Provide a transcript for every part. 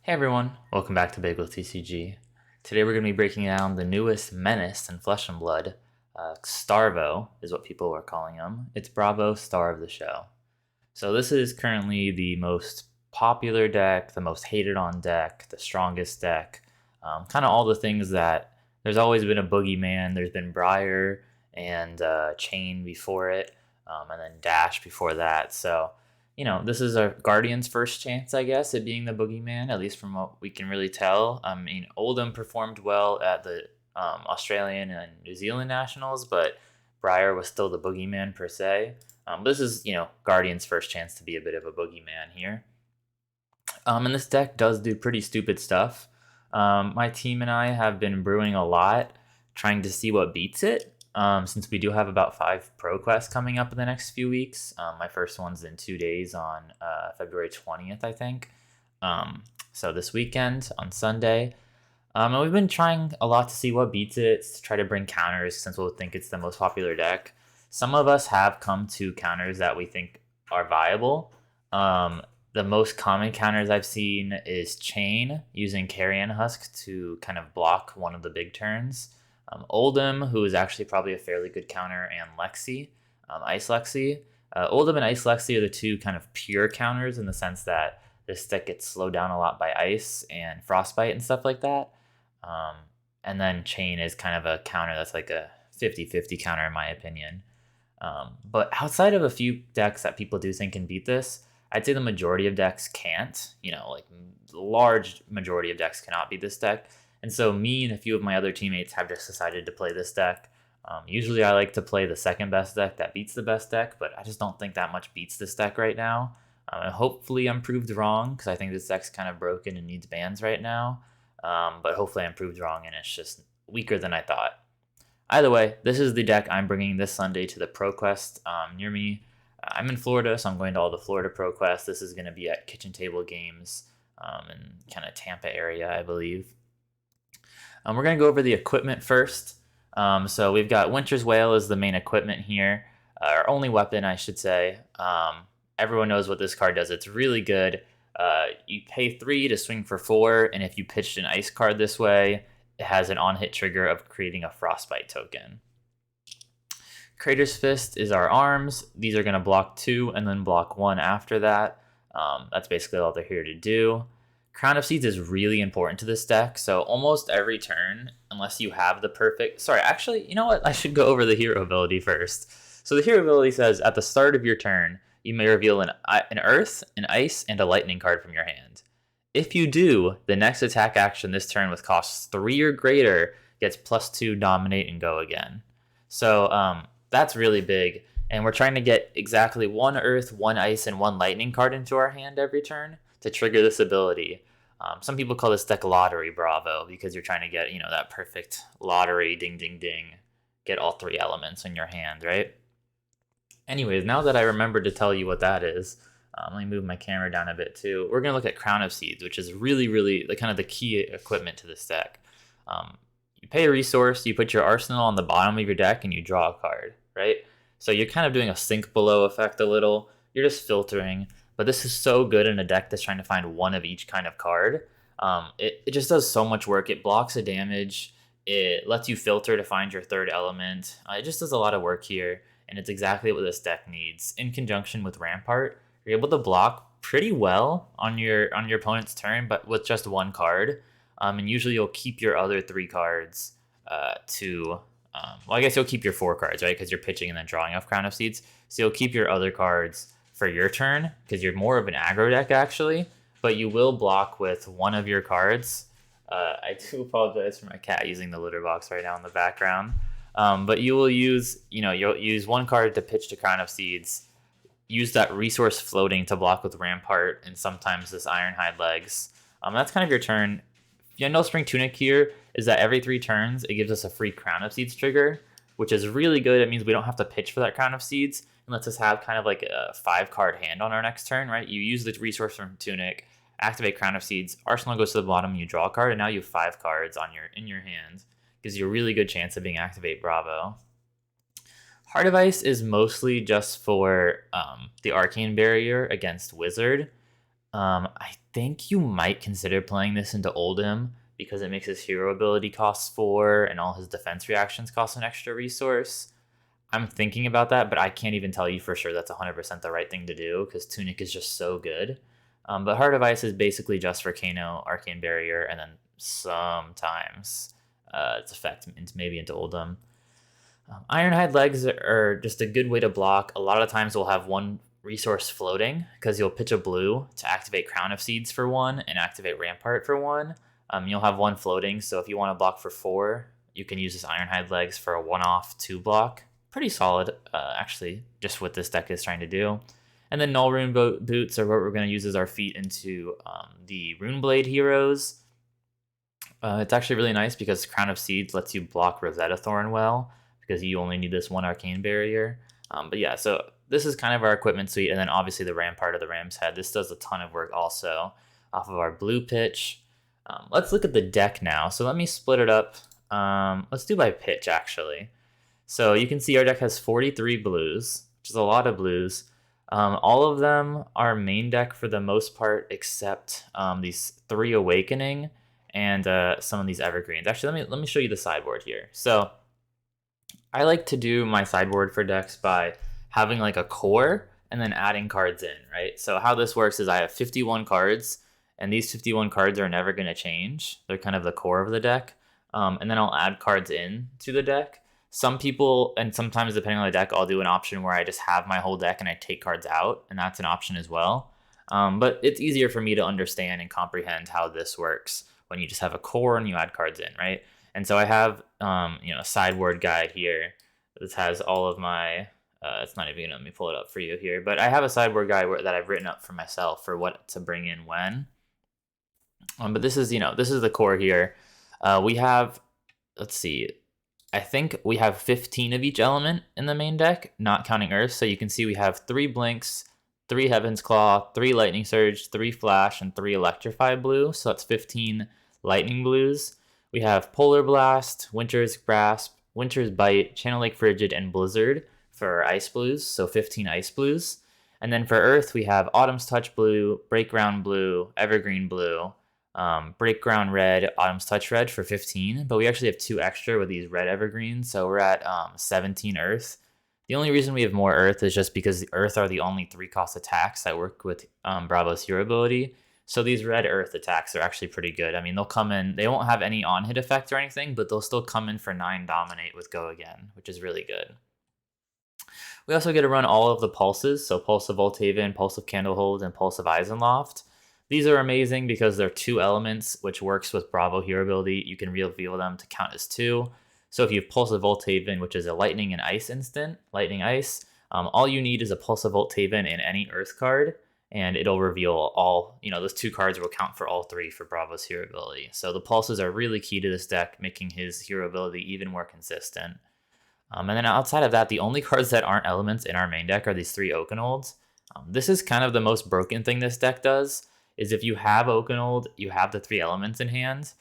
Hey everyone, welcome back to bageltcg. Today we're going to be breaking down the newest menace in Flesh and Blood. STARVO is what people are calling him. It's Bravo, star of the show. So this is currently the most popular deck, the most hated on deck, the strongest deck. Kind of all the things that there's always been a boogeyman. There's been Briar and Chain before it, and then Dash before that. So this is our Guardian's first chance, I guess, at being the boogeyman, at least from what we can really tell. I mean, Oldham performed well at the Australian and New Zealand Nationals, but Briar was still the boogeyman per se. This is, Guardian's first chance to be a bit of a boogeyman here. And this deck does do pretty stupid stuff. My team and I have been brewing a lot, trying to see what beats it. Since we do have about 5 pro quests coming up in the next few weeks. My first one's in 2 days on February 20th, I think. So this weekend on Sunday. And we've been trying a lot to see what beats it, to try to bring counters since we'll think it's the most popular deck. Some of us have come to counters that we think are viable. The most common counters I've seen is Chain, using Carrion Husk to kind of block one of the big turns. Oldham, who is actually probably a fairly good counter, and Lexi, Ice Lexi. Oldham and Ice Lexi are the two kind of pure counters in the sense that this deck gets slowed down a lot by ice and frostbite and stuff like that. And then Chain is kind of a counter that's like a 50-50 counter in my opinion. But outside of a few decks that people do think can beat this, I'd say the majority of decks can't. Like the large majority of decks cannot beat this deck. And so me and a few of my other teammates have just decided to play this deck. Usually I like to play the second best deck that beats the best deck, but I just don't think that much beats this deck right now. And hopefully I'm proved wrong, because I think this deck's kind of broken and needs bans right now. But hopefully I'm proved wrong and it's just weaker than I thought. Either way, this is the deck I'm bringing this Sunday to the ProQuest near me. I'm in Florida, so I'm going to all the Florida ProQuest. This is going to be at Kitchen Table Games in kind of Tampa area, I believe. We're going to go over the equipment first. So we've got Winter's Wail as the main equipment here, our only weapon, I should say. Everyone knows what this card does. It's really good. You pay 3 to swing for 4, and if you pitched an ice card this way, it has an on-hit trigger of creating a frostbite token. Crater's Fist is our arms. These are going to block 2 and then block 1 after that. That's basically all they're here to do. Crown of Seeds is really important to this deck, so almost every turn, unless you have the perfect... Sorry, actually, you know what? I should go over the hero ability first. So the hero ability says, at the start of your turn, you may reveal an Earth, an Ice, and a Lightning card from your hand. If you do, the next attack action this turn with costs 3 or greater gets +2, Dominate, and go again. So that's really big, and we're trying to get exactly 1 Earth, 1 Ice, and 1 Lightning card into our hand every turn to trigger this ability. Some people call this deck Lottery Bravo, because you're trying to get, that perfect lottery, ding, ding, ding, get all 3 elements in your hand, right? Anyways, now that I remembered to tell you what that is, let me move my camera down a bit too. We're going to look at Crown of Seeds, which is really, really the key equipment to this deck. You pay a resource, you put your arsenal on the bottom of your deck, and you draw a card, right? So you're kind of doing a sink below effect a little. You're just filtering. But this is so good in a deck that's trying to find 1 of each kind of card. It just does so much work. It blocks the damage. It lets you filter to find your 3rd element. It just does a lot of work here, and it's exactly what this deck needs. In conjunction with Rampart, you're able to block pretty well on your opponent's turn, but with just 1 card. And usually you'll keep your other 3 cards I guess you'll keep your 4 cards, right? Because you're pitching and then drawing off Crown of Seeds. So you'll keep your other cards for your turn, because you're more of an aggro deck actually, but you will block with 1 of your cards. I do apologize for my cat using the litter box right now in the background. But you will use, you'll use 1 card to pitch to Crown of Seeds, use that resource floating to block with Rampart, and sometimes this Ironhide Legs. That's kind of your turn. No Spring Tunic here is that every 3 turns, it gives us a free Crown of Seeds trigger, which is really good. It means we don't have to pitch for that Crown of Seeds, and lets us have kind of like a 5-card hand on our next turn, right? You use the resource from Tunic, activate Crown of Seeds, Arsenal goes to the bottom, you draw a card, and now you have 5 cards in your hand. Gives you a really good chance of being Activate Bravo. Heart of Ice is mostly just for the Arcane Barrier against Wizard. I think you might consider playing this into Oldhim because it makes his hero ability cost 4 and all his defense reactions cost an extra resource. I'm thinking about that, but I can't even tell you for sure that's 100% the right thing to do because Tunic is just so good. But Heart of Ice is basically just for Kano, Arcane Barrier, and then sometimes its effect maybe into Oldhim. Ironhide Legs are just a good way to block. A lot of times we'll have one resource floating because you'll pitch a blue to activate Crown of Seeds for 1 and activate Rampart for 1. You'll have one floating, so if you want to block for 4, you can use this Ironhide Legs for a 1-off 2 block. Pretty solid, actually, just what this deck is trying to do. And then Null Rune Boots are what we're going to use as our feet into the Runeblade heroes. It's actually really nice because Crown of Seeds lets you block Rosetta Thorn well, because you only need this one Arcane Barrier. But yeah, so this is kind of our equipment suite, and then obviously the Rampart of the Ram's Head. This does a ton of work also off of our blue pitch. Let's look at the deck now. So let me split it up. Let's do by pitch, actually. So you can see our deck has 43 blues, which is a lot of blues. All of them are main deck for the most part, except these 3 Awakening and some of these Evergreens. Actually, let me show you the sideboard here. So I like to do my sideboard for decks by having like a core and then adding cards in, right? So how this works is I have 51 cards, and these 51 cards are never going to change. They're kind of the core of the deck. And then I'll add cards in to the deck. Some people, and sometimes depending on the deck, I'll do an option where I just have my whole deck and I take cards out, and that's an option as well. But it's easier for me to understand and comprehend how this works when you just have a core and you add cards in, right? And so I have, a sideboard guide here. This has all of my, it's not even gonna let me pull it up for you here, but I have a sideboard guide that I've written up for myself for what to bring in when. But this is the core here. We have, let's see, I think we have 15 of each element in the main deck, not counting Earth. So you can see we have 3 Blinks, 3 Heaven's Claw, 3 Lightning Surge, 3 Flash, and 3 Electrify Blue. So that's 15 Lightning Blues. We have Polar Blast, Winter's Grasp, Winter's Bite, Channel Lake Frigid, and Blizzard for Ice Blues, so 15 Ice Blues. And then for Earth, we have Autumn's Touch Blue, Break Ground Blue, Evergreen Blue, Break Ground Red, Autumn's Touch Red for 15. But we actually have 2 extra with these red Evergreens, so we're at 17 Earth. The only reason we have more Earth is just because the Earth are the only 3-cost attacks that work with Bravo's hero ability. So these red Earth attacks are actually pretty good. I mean, they'll come in, they won't have any on-hit effect or anything, but they'll still come in for 9 Dominate with Go Again, which is really good. We also get to run all of the pulses, so Pulse of Voltaven, Pulse of Candlehold, and Pulse of Eisenloft. These are amazing because they're 2 elements, which works with Bravo hero ability. You can reveal them to count as 2. So if you have Pulse of Voltaven, which is a Lightning and Ice instant, Lightning Ice, all you need is a Pulse of Voltaven in any Earth card, and it'll reveal all, those 2 cards will count for all 3 for Bravo's hero ability. So the pulses are really key to this deck, making his hero ability even more consistent. And then outside of that, the only cards that aren't elements in our main deck are these 3 Oakenolds. This is kind of the most broken thing this deck does, is if you have Oakenold, you have the 3 elements in hand,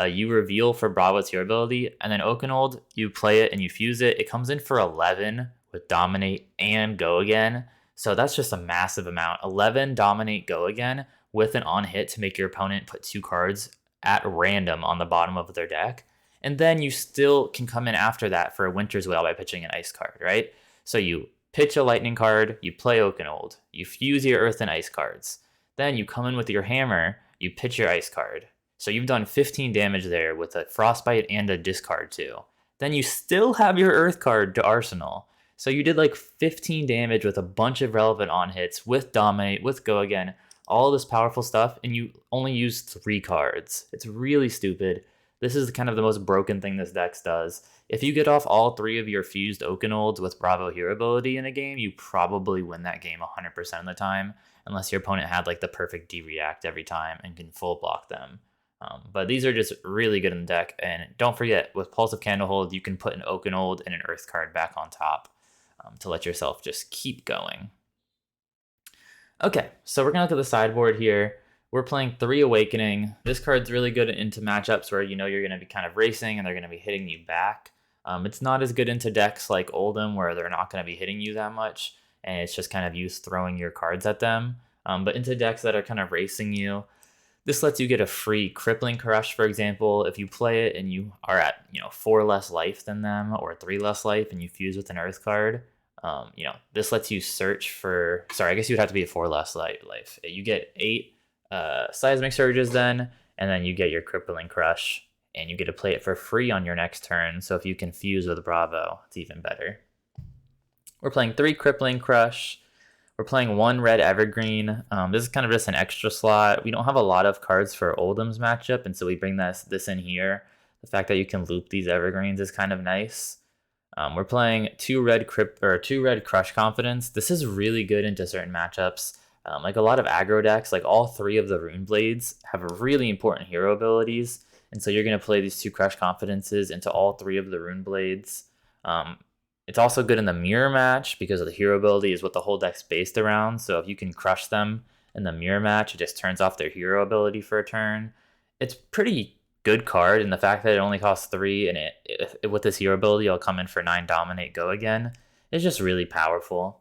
you reveal for Bravo's hero ability, and then Oakenold, you play it and you fuse it. It comes in for 11 with Dominate and Go Again. So that's just a massive amount. 11 Dominate Go Again with an on hit to make your opponent put 2 cards at random on the bottom of their deck. And then you still can come in after that for a Winter's Wail by pitching an Ice card, right? So you pitch a Lightning card, you play Oakenold, you fuse your Earth and Ice cards. Then you come in with your Hammer, you pitch your Ice card. So you've done 15 damage there with a Frostbite and a discard too. Then you still have your Earth card to Arsenal. So you did like 15 damage with a bunch of relevant on hits, with Dominate, with Go Again, all this powerful stuff, and you only used 3 cards. It's really stupid. This is kind of the most broken thing this deck does. If you get off all 3 of your fused Oakenolds with Bravo hero ability in a game, you probably win that game 100% of the time, unless your opponent had like the perfect D-react every time and can full block them. But these are just really good in the deck, and don't forget, with Pulse of Candlehold, you can put an Oakenold and an Earth card back on top to let yourself just keep going. Okay, so we're going to look at the sideboard here. We're playing 3 Awakening. This card's really good into matchups where you're going to be kind of racing and they're going to be hitting you back. It's not as good into decks like Oldhim where they're not going to be hitting you that much, and it's just kind of you throwing your cards at them. But into decks that are kind of racing you, this lets you get a free Crippling Crush, for example. If you play it and you are at 4 less life than them or 3 less life, and you fuse with an Earth card, this lets you search for. Sorry, I guess you would have to be at 4 less life. You get 8 Seismic Surges then, and then you get your Crippling Crush, and you get to play it for free on your next turn. So if you can fuse with Bravo, it's even better. We're playing 3 Crippling Crush. We're playing 1 red Evergreen. This is kind of just an extra slot. We don't have a lot of cards for Oldham's matchup, and so we bring this in here. The fact that you can loop these Evergreens is kind of nice. We're playing 2 red Crush Confidence. This is really good into certain matchups. Like a lot of aggro decks, like all 3 of the Rune Blades have really important hero abilities, and so you're going to play these 2 Crush Confidences into all 3 of the Rune Blades. It's also good in the mirror match because of the hero ability is what the whole deck's based around. So if you can crush them in the mirror match, it just turns off their hero ability for a turn. It's pretty good card, and the fact that it only costs 3 and it with this hero ability, it'll come in for 9 dominate, go again. It's just really powerful.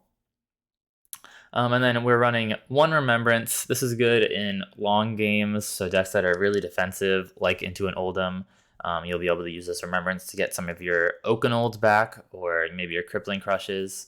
And then we're running 1 Remembrance. This is good in long games, so decks that are really defensive, like into an Oldham. You'll be able to use this Remembrance to get some of your Oakenolds back, or maybe your Crippling Crushes.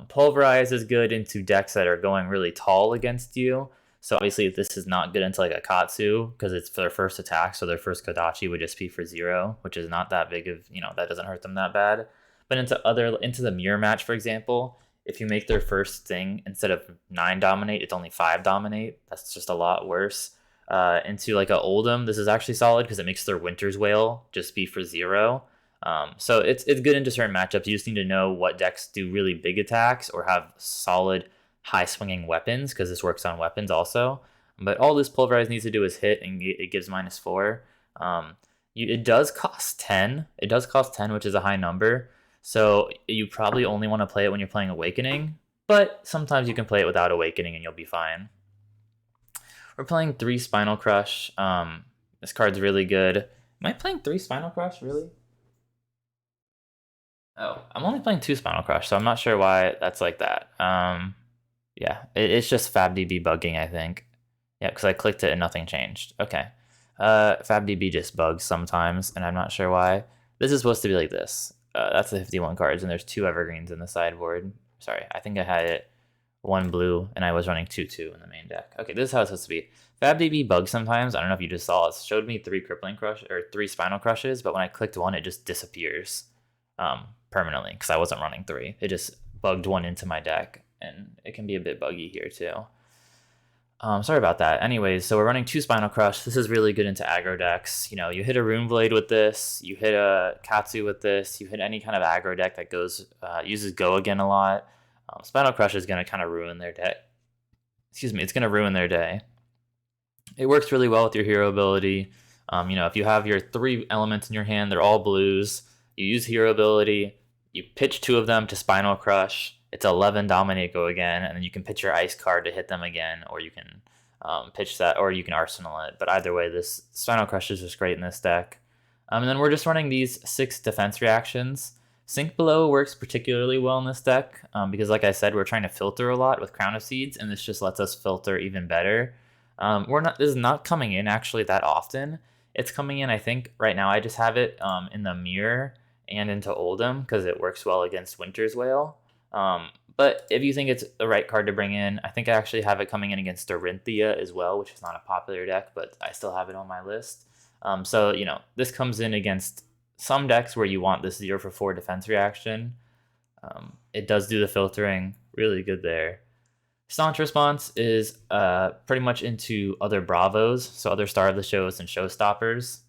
Pulverize is good into decks that are going really tall against you. So obviously this is not good into like a Katsu, because it's for their first attack, so their first Kodachi would just be for 0, which is not that big of, that doesn't hurt them that bad. But into the mirror match, for example, if you make their first thing, instead of 9 dominate, it's only 5 dominate. That's just a lot worse. Into like a Oldham, this is actually solid because it makes their Winter's Wail just be for 0. So it's good into certain matchups. You just need to know what decks do really big attacks or have solid high swinging weapons, because this works on weapons also. But all this Pulverize needs to do is hit, and it gives -4. It does cost 10. It does cost 10, which is a high number. So you probably only want to play it when you're playing Awakening, but sometimes you can play it without Awakening and you'll be fine. We're playing 3 Spinal Crush. This card's really good. Am I playing 3 Spinal Crush, really? Oh, I'm only playing 2 Spinal Crush, so I'm not sure why that's like that. Yeah, it's just FabDB bugging, I think. Yeah, because I clicked it and nothing changed. Okay. FabDB just bugs sometimes, and I'm not sure why. This is supposed to be like this. That's the 51 cards, and there's 2 Evergreens in the sideboard. Sorry, I think I had it 1 blue, and I was running 2/2 in the main deck. Okay, this is how it's supposed to be. FabDB bugs sometimes. I don't know if you just saw it. It showed me 3 Crippling Crush or 3 Spinal Crushes, but when I clicked 1, it just disappears permanently because I wasn't running 3. It just bugged 1 into my deck, and it can be a bit buggy here too. Sorry about that. Anyways, so we're running 2 Spinal Crush. This is really good into aggro decks. You hit a Rune Blade with this, you hit a Katsu with this, you hit any kind of aggro deck that uses Go Again a lot. Spinal Crush is going to kind of ruin their deck. Excuse me, it's going to ruin their day. It works really well with your hero ability. If you have your 3 elements in your hand, they're all blues. You use hero ability, you pitch 2 of them to Spinal Crush. It's 11 dominate, go again, and then you can pitch your ice card to hit them again, or you can pitch that, or you can arsenal it. But either way, this Spinal Crush is just great in this deck. And then we're just running these 6 defense reactions. Sink Below works particularly well in this deck because, like I said, we're trying to filter a lot with Crown of Seeds, and this just lets us filter even better. This is not coming in actually that often. It's coming in, I think, right now. I just have it in the mirror and into Oldham because it works well against Winter's Wail. But if you think it's the right card to bring in, I think I actually have it coming in against Dorinthia as well, which is not a popular deck, but I still have it on my list. So this comes in against some decks where you want this 0 for 4 defense reaction. It does do the filtering, really good there. Staunch Response is pretty much into other Bravos, so other Star of the Shows and Showstoppers.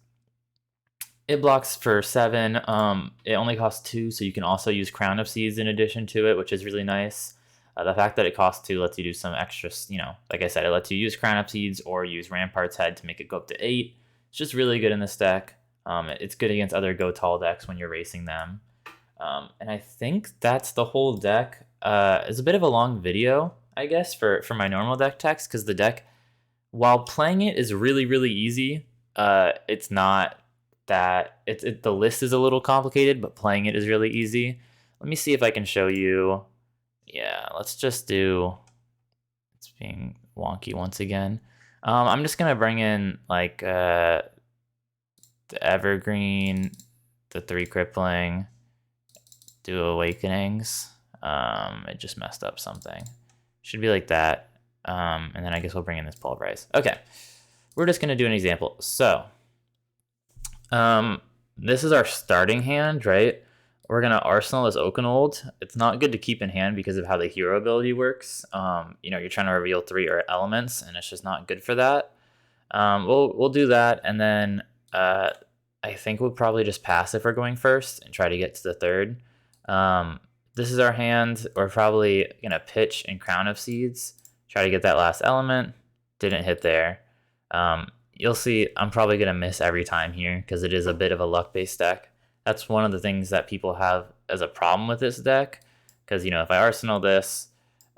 It blocks for 7. It only costs 2, so you can also use Crown of Seeds in addition to it, which is really nice. The fact that it costs 2 lets you do some extra, like I said, it lets you use Crown of Seeds or use Rampart's Head to make it go up to 8. It's just really good in this deck. It's good against other Go Tall decks when you're racing them. And I think that's the whole deck. It's a bit of a long video, I guess, for my normal deck text, because the deck, while playing it is really, really easy, it's not that the list is a little complicated, but playing it is really easy. Let me see if I can show you. Yeah, let's just do, it's being wonky once again. I'm just gonna bring in like the Evergreen, the 3 Crippling, do Awakenings. It just messed up something. Should be like that. And then I guess we'll bring in this Pulverize. Okay, we're just gonna do an example. So, this is our starting hand, right? We're gonna arsenal this Oakenold. It's not good to keep in hand because of how the hero ability works. You know, you're trying to reveal 3 elements, and it's just not good for that. We'll do that, and then I think we'll probably just pass if we're going first and try to get to the 3rd. This is our hand. We're probably gonna pitch and Crown of Seeds, try to get that last element. Didn't hit there. You'll see I'm probably gonna miss every time here because it is a bit of a luck-based deck. That's one of the things that people have as a problem with this deck, because, you know, if I arsenal this,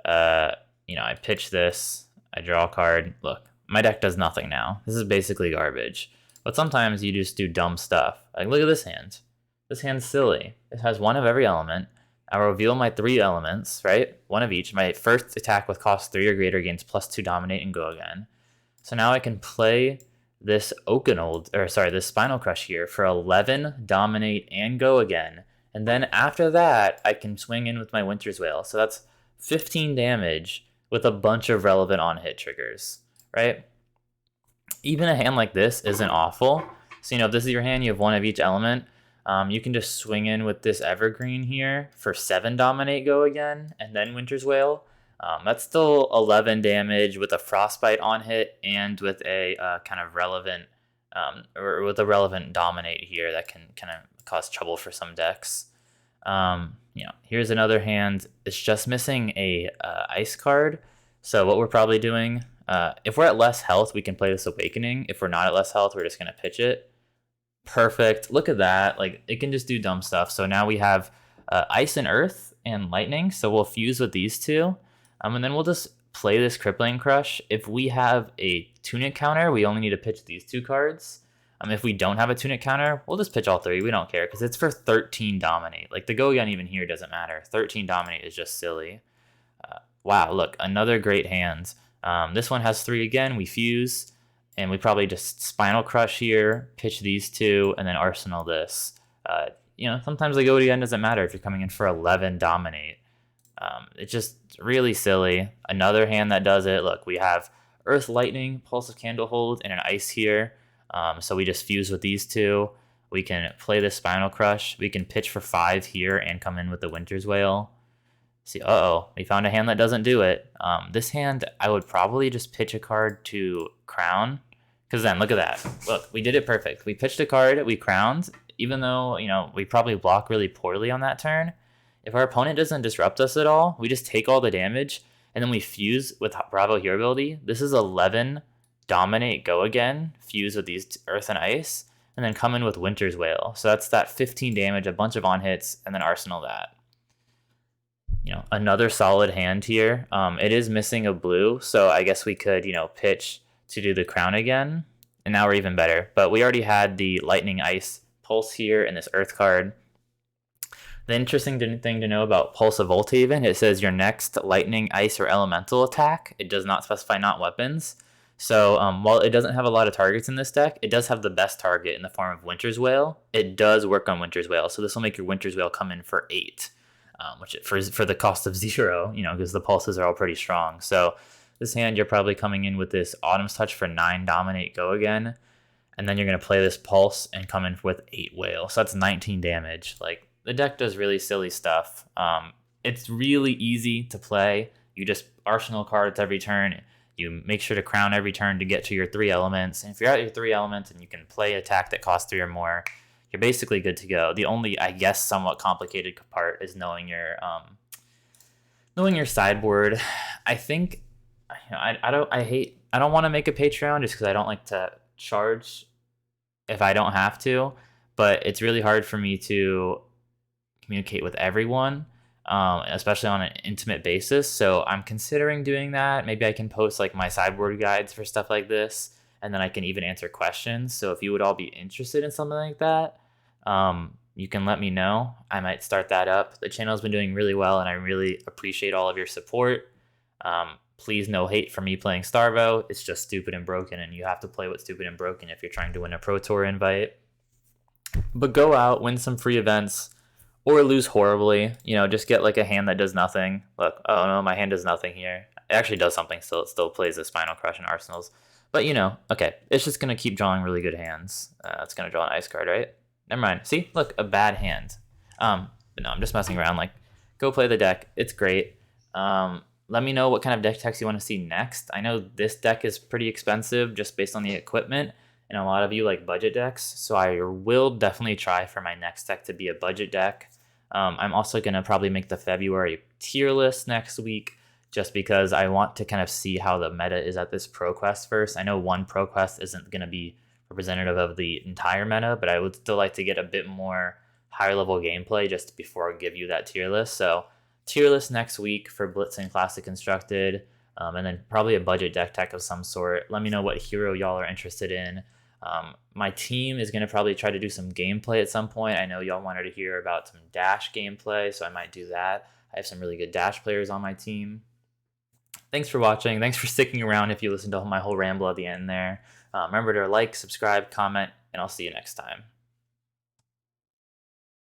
you know, I pitch this, I draw a card. Look, my deck does nothing now. This is basically garbage. But sometimes you just do dumb stuff. Like, look at this hand. This hand's silly. It has 1 of every element. I reveal my 3 elements, right? 1 of each. My first attack with cost 3 or greater gains +2 dominate and go again. So now I can play this Oakenold, or sorry, this Spinal Crush here for 11, dominate, and go again. And then after that, I can swing in with my Winter's Wail. So that's 15 damage with a bunch of relevant on-hit triggers, right? Even a hand like this isn't awful. So, you know, if this is your hand, you have 1 of each element. You can just swing in with this Evergreen here for 7 dominate, go again, and then Winter's Wail. That's still 11 damage with a Frostbite on hit and with a kind of relevant, or with a relevant dominate here that can kind of cause trouble for some decks. You know, here's another hand. It's just missing a ice card. So what we're probably doing, if we're at less health, we can play this Awakening. If we're not at less health, we're just gonna pitch it. Perfect. Look at that. Like, it can just do dumb stuff. So now we have Ice and Earth and Lightning. So we'll fuse with these 2. And then we'll just play this Crippling Crush. If we have a Tunic counter, we only need to pitch these 2 cards. If we don't have a Tunic counter, we'll just pitch all 3. We don't care because it's for 13 dominate. Like, the go again even here doesn't matter. 13 dominate is just silly. Wow, look, another great hand. This one has 3 again. We fuse, and we probably just Spinal Crush here, pitch these 2, and then arsenal this. You know, sometimes the go again doesn't matter if you're coming in for 11 dominate. It's just really silly. Another hand that does it. Look, we have Earth, Lightning, Pulse of Candlehold, and an Ice here. So we just fuse with these 2. We can play this Spinal Crush. We can pitch for 5 here and come in with the Winter's Wail. See, we found a hand that doesn't do it. This hand, I would probably just pitch a card to Crown. Because then, look at that. Look, we did it perfect. We pitched a card, we crowned, even though, you know, we probably block really poorly on that turn. If our opponent doesn't disrupt us at all, we just take all the damage, and then we fuse with Bravo Hero ability. This is 11, dominate, go again, fuse with these Earth and Ice, and then come in with Winter's Wail. So that's that 15 damage, a bunch of on-hits, and then arsenal that. You know, another solid hand here. It is missing a blue, so I guess we could, you know, pitch to do the Crown again, and now we're even better. But we already had the Lightning, Ice, Pulse here, and this Earth card. The interesting thing to know about Pulse of Voltaven, it says your next Lightning, Ice, or Elemental attack. It does not specify not weapons. So while it doesn't have a lot of targets in this deck, it does have the best target in the form of Winter's Wail. It does work on Winter's Wail, so this will make your Winter's Wail come in for 8, which for the cost of 0, you know, because the pulses are all pretty strong. So this hand, you're probably coming in with this Autumn's Touch for 9, dominate, go again, and then you're going to play this Pulse and come in with 8 Wail. So that's 19 damage. Like, the deck does really silly stuff. It's really easy to play. You just arsenal cards every turn. You make sure to crown every turn to get to your 3 elements. And if you're at your 3 elements and you can play attack that costs 3 or more, you're basically good to go. The only, I guess, somewhat complicated part is knowing your sideboard. I think, you know, I don't want to make a Patreon just because I don't like to charge if I don't have to. But it's really hard for me to communicate with everyone, especially on an intimate basis. So I'm considering doing that. Maybe I can post like my sideboard guides for stuff like this, and then I can even answer questions. So if you would all be interested in something like that, you can let me know. I might start that up. The channel's been doing really well, and I really appreciate all of your support. Please, no hate for me playing STARVO. It's just stupid and broken, and you have to play with stupid and broken if you're trying to win a Pro Tour invite. But go out, win some free events, or lose horribly. Just get like a hand that does nothing. Look, oh no, my hand does nothing here. It actually does something still. It still plays the Spinal Crush and Arsenals. But okay, it's just going to keep drawing really good hands. It's going to draw an ice card, right? Never mind. See, look, a bad hand. But no, I'm just messing around. Like, go play the deck. It's great. Let me know what kind of deck techs you want to see next. I know this deck is pretty expensive just based on the equipment, and a lot of you like budget decks, so I will definitely try for my next deck to be a budget deck. I'm also going to probably make the February tier list next week, just because I want to kind of see how the meta is at this ProQuest first. I know one ProQuest isn't going to be representative of the entire meta, but I would still like to get a bit more higher level gameplay just before I give you that tier list. So tier list next week for Blitz and Classic Constructed, and then probably a budget deck tech of some sort. Let me know what hero y'all are interested in. My team is going to probably try to do some gameplay at some point. I know y'all wanted to hear about some Dash gameplay, so I might do that. I have some really good Dash players on my team. Thanks for watching. Thanks for sticking around if you listened to my whole ramble at the end there. Remember to like, subscribe, comment, and I'll see you next time.